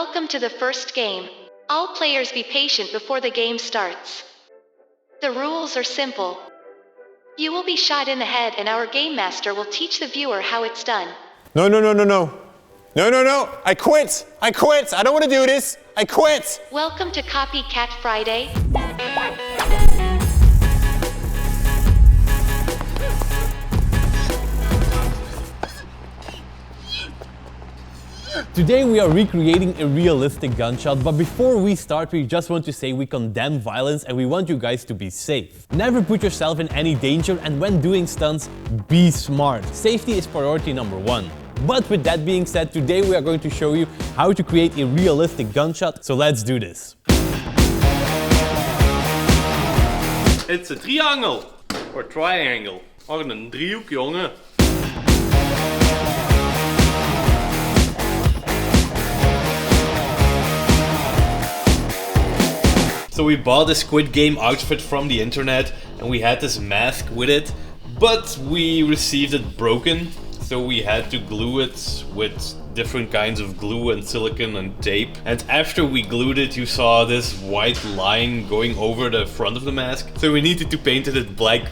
Welcome to the first game. All players be patient before the game starts. The rules are simple. You will be shot in the head and our game master will teach the viewer how it's done. No. I quit. I don't want to do this. I quit. Welcome to Copycat Friday. Today we are recreating a realistic gunshot, but before we start we just want to say we condemn violence and we want you guys to be safe. Never put yourself in any danger, and when doing stunts, be smart. Safety is priority number one. But with that being said, today we are going to show you how to create a realistic gunshot, so let's do this. It's a triangle, or triangle, or een driehoek, jongen. So we bought a Squid Game outfit from the internet and we had this mask with it, but we received it broken, so we had to glue it with different kinds of glue and silicone and tape. And after we glued it, you saw this white line going over the front of the mask. So we needed to paint it black,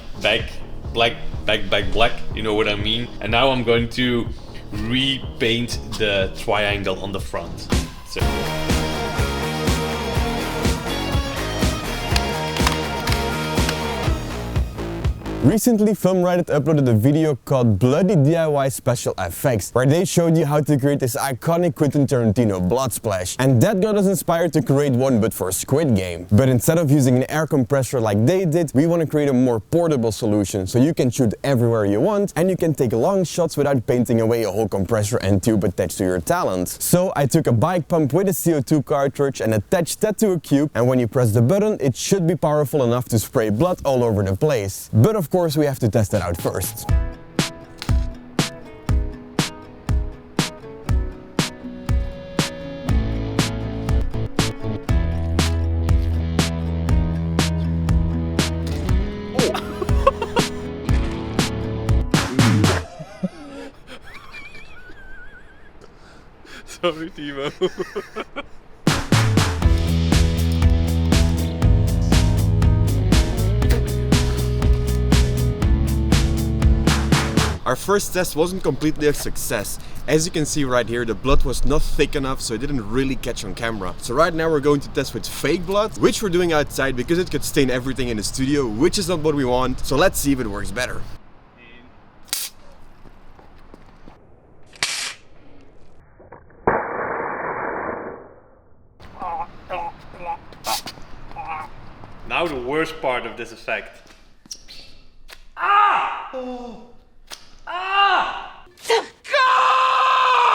you know what I mean? And now I'm going to repaint the triangle on the front. So. Recently, FilmRiot uploaded a video called Bloody DIY Special Effects, where they showed you how to create this iconic Quentin Tarantino blood splash. And that got us inspired to create one, but for Squid Game. But instead of using an air compressor like they did, we want to create a more portable solution, so you can shoot everywhere you want, and you can take long shots without painting away a whole compressor and tube attached to your talent. So I took a bike pump with a CO2 cartridge and attached that to a cube, and when you press the button, it should be powerful enough to spray blood all over the place. But of course, we have to test it out first. Sorry, Timo. Our first test wasn't completely a success. As you can see right here, the blood was not thick enough, so it didn't really catch on camera. So right now we're going to test with fake blood, which we're doing outside because it could stain everything in the studio, which is not what we want. So let's see if it works better. Now the worst part of this effect. Ah! Oh. Ah!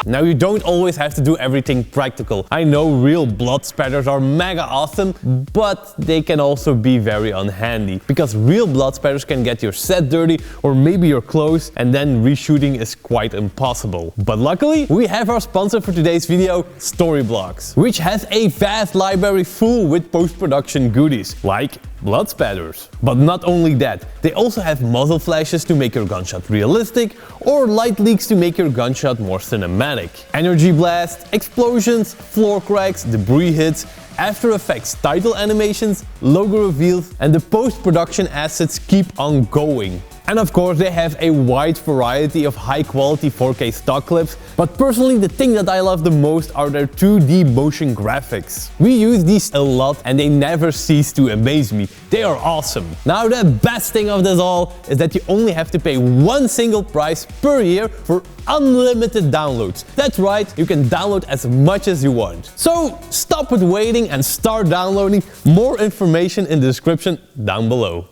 Now you don't always have to do everything practical. I know real blood spatters are mega awesome, but they can also be very unhandy. Because real blood spatters can get your set dirty or maybe your clothes, and then reshooting is quite impossible. But luckily, we have our sponsor for today's video, Storyblocks, which has a vast library full with post-production goodies, like blood spatters. But not only that, they also have muzzle flashes to make your gunshot realistic, or light leaks to make your gunshot more cinematic. Energy blasts, explosions, floor cracks, debris hits, After Effects title animations, logo reveals, and the post-production assets keep on going. And of course they have a wide variety of high quality 4K stock clips, but personally the thing that I love the most are their 2D motion graphics. We use these a lot and they never cease to amaze me. They are awesome. Now the best thing of this all is that you only have to pay one single price per year for unlimited downloads. That's right, you can download as much as you want. So stop with waiting and start downloading. More information in the description down below.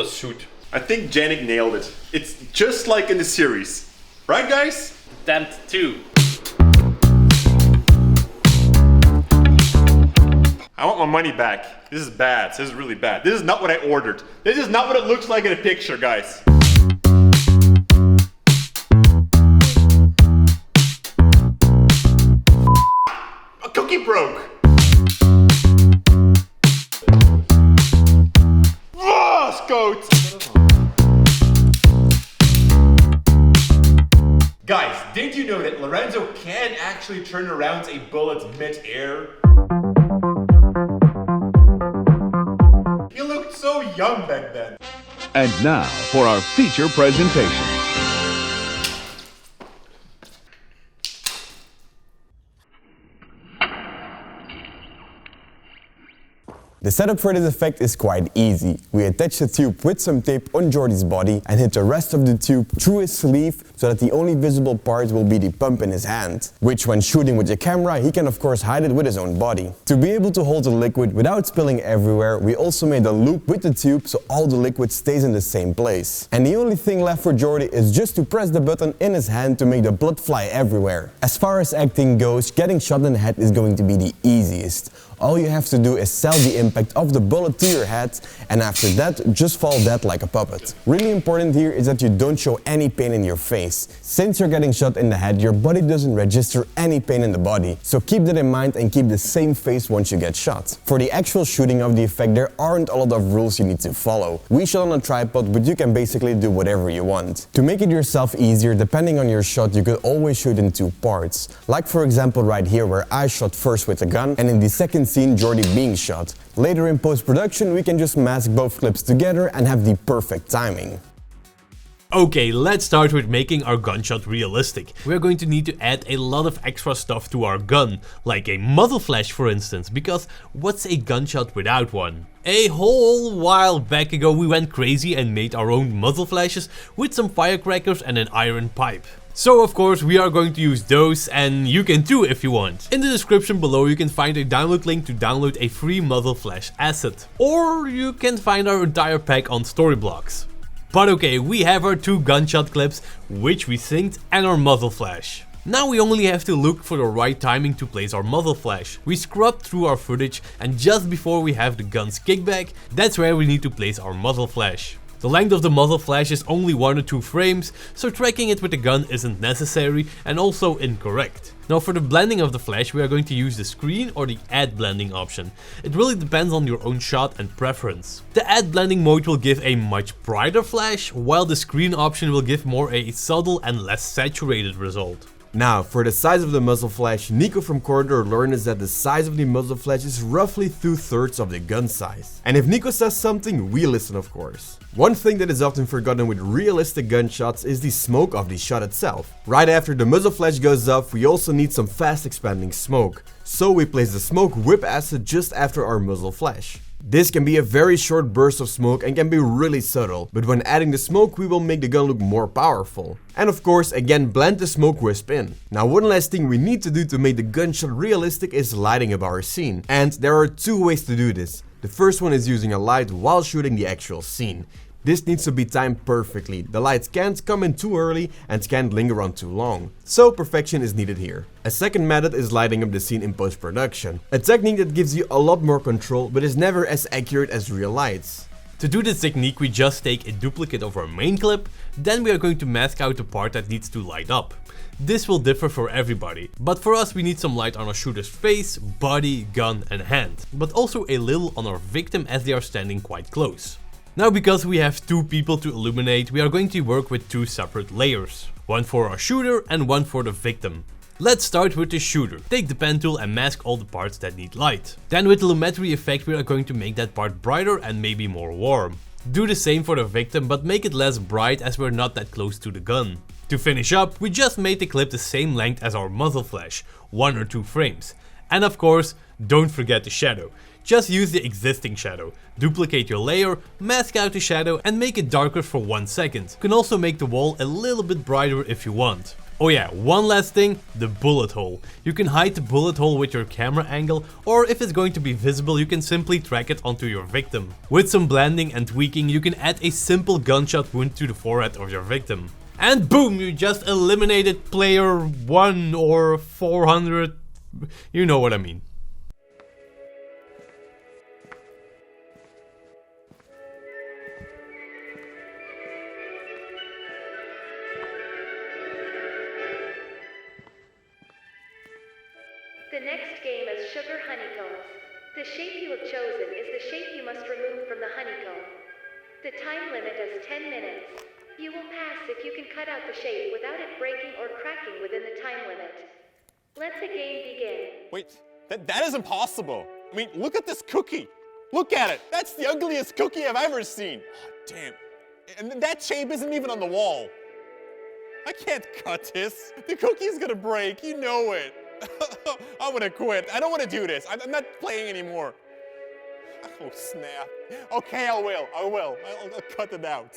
Shoot. I think Janik nailed it. It's just like in the series. Right, guys? Damned 2. I want my money back. This is bad. This is really bad. This is not what I ordered. This is not what it looks like in a picture, guys. A cookie broke. Guys, did you know that Lorenzo can actually turn around a bullet mid-air? He looked so young back then. And now for our feature presentation. The setup for this effect is quite easy. We attach the tube with some tape on Jordy's body and hit the rest of the tube through his sleeve so that the only visible part will be the pump in his hand, which when shooting with the camera he can of course hide it with his own body. To be able to hold the liquid without spilling everywhere, we also made a loop with the tube so all the liquid stays in the same place. And the only thing left for Jordy is just to press the button in his hand to make the blood fly everywhere. As far as acting goes, getting shot in the head is going to be the easiest. All you have to do is sell the impact of the bullet to your head, and after that just fall dead like a puppet. Really important here is that you don't show any pain in your face. Since you're getting shot in the head, your body doesn't register any pain in the body, so keep that in mind and keep the same face once you get shot. For the actual shooting of the effect, there aren't a lot of rules you need to follow. We shot on a tripod, but you can basically do whatever you want. To make it yourself easier, depending on your shot, you could always shoot in two parts. Like for example right here where I shot first with a gun and in the second scene Jordy being shot. Later in post-production we can just mask both clips together and have the perfect timing. Okay, let's start with making our gunshot realistic. We're going to need to add a lot of extra stuff to our gun, like a muzzle flash for instance, because what's a gunshot without one? A whole while back ago we went crazy and made our own muzzle flashes with some firecrackers and an iron pipe. So of course we are going to use those, and you can too if you want. In the description below you can find a download link to download a free muzzle flash asset. Or you can find our entire pack on Storyblocks. But okay, we have our two gunshot clips, which we synced, and our muzzle flash. Now we only have to look for the right timing to place our muzzle flash. We scrubbed through our footage, and just before we have the gun's kickback, that's where we need to place our muzzle flash. The length of the muzzle flash is only 1 or 2 frames, so tracking it with the gun isn't necessary and also incorrect. Now for the blending of the flash we are going to use the screen or the add blending option. It really depends on your own shot and preference. The add blending mode will give a much brighter flash, while the screen option will give more a subtle and less saturated result. Now, for the size of the muzzle flash, Nico from Corridor learned us that the size of the muzzle flash is roughly 2/3 of the gun size. And if Nico says something, we listen of course. One thing that is often forgotten with realistic gunshots is the smoke of the shot itself. Right after the muzzle flash goes off, we also need some fast expanding smoke. So we place the smoke whip acid just after our muzzle flash. This can be a very short burst of smoke and can be really subtle, but when adding the smoke we will make the gun look more powerful. And of course again blend the smoke wisp in. Now one last thing we need to do to make the gunshot realistic is lighting up our scene. And there are two ways to do this. The first one is using a light while shooting the actual scene. This needs to be timed perfectly. The lights can't come in too early and can't linger on too long. So perfection is needed here. A second method is lighting up the scene in post-production. A technique that gives you a lot more control but is never as accurate as real lights. To do this technique we just take a duplicate of our main clip, then we are going to mask out the part that needs to light up. This will differ for everybody, but for us we need some light on our shooter's face, body, gun and hand, but also a little on our victim as they are standing quite close. Now because we have two people to illuminate, we are going to work with two separate layers. One for our shooter and one for the victim. Let's start with the shooter. Take the pen tool and mask all the parts that need light. Then with the lumetri effect we are going to make that part brighter and maybe more warm. Do the same for the victim but make it less bright as we're not that close to the gun. To finish up, we just made the clip the same length as our muzzle flash, 1 or 2 frames. And of course, don't forget the shadow. Just use the existing shadow, duplicate your layer, mask out the shadow and make it darker for 1 second. You can also make the wall a little bit brighter if you want. Oh yeah, one last thing, the bullet hole. You can hide the bullet hole with your camera angle, or if it's going to be visible you can simply track it onto your victim. With some blending and tweaking you can add a simple gunshot wound to the forehead of your victim. And boom, you just eliminated player 1 or 400, you know what I mean. The next game is sugar honeycombs. The shape you have chosen is the shape you must remove from the honeycomb. The time limit is 10 minutes. You will pass if you can cut out the shape without it breaking or cracking within the time limit. Let the game begin. Wait, that is impossible. I mean, look at this cookie. Look at it. That's the ugliest cookie I've ever seen. Oh, damn. And that shape isn't even on the wall. I can't cut this. The cookie's gonna break. You know it. I'm gonna quit. I don't want to do this. I'm not playing anymore. Oh, snap. Okay, I will. I'll cut it out.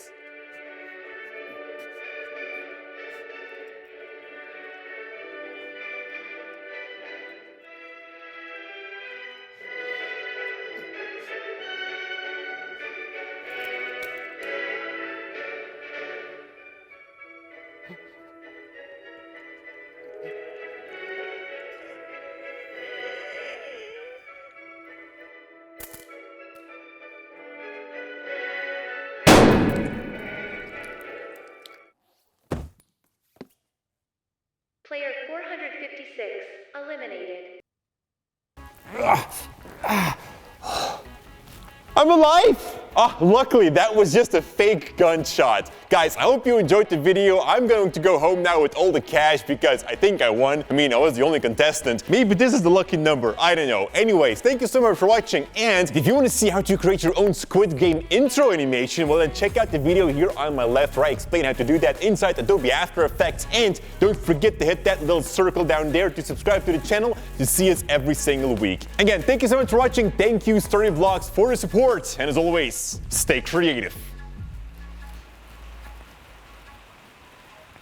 Player 456 eliminated. I'm alive! Luckily, that was just a fake gunshot. Guys, I hope you enjoyed the video. I'm going to go home now with all the cash because I think I won. I mean, I was the only contestant. Maybe this is the lucky number. I don't know. Anyways, thank you so much for watching. And if you want to see how to create your own Squid Game intro animation, well then check out the video here on my left where I explain how to do that inside Adobe After Effects. And don't forget to hit that little circle down there to subscribe to the channel to see us every single week. Again, thank you so much for watching. Thank you, Storyblocks, for the support. And as always, stay creative.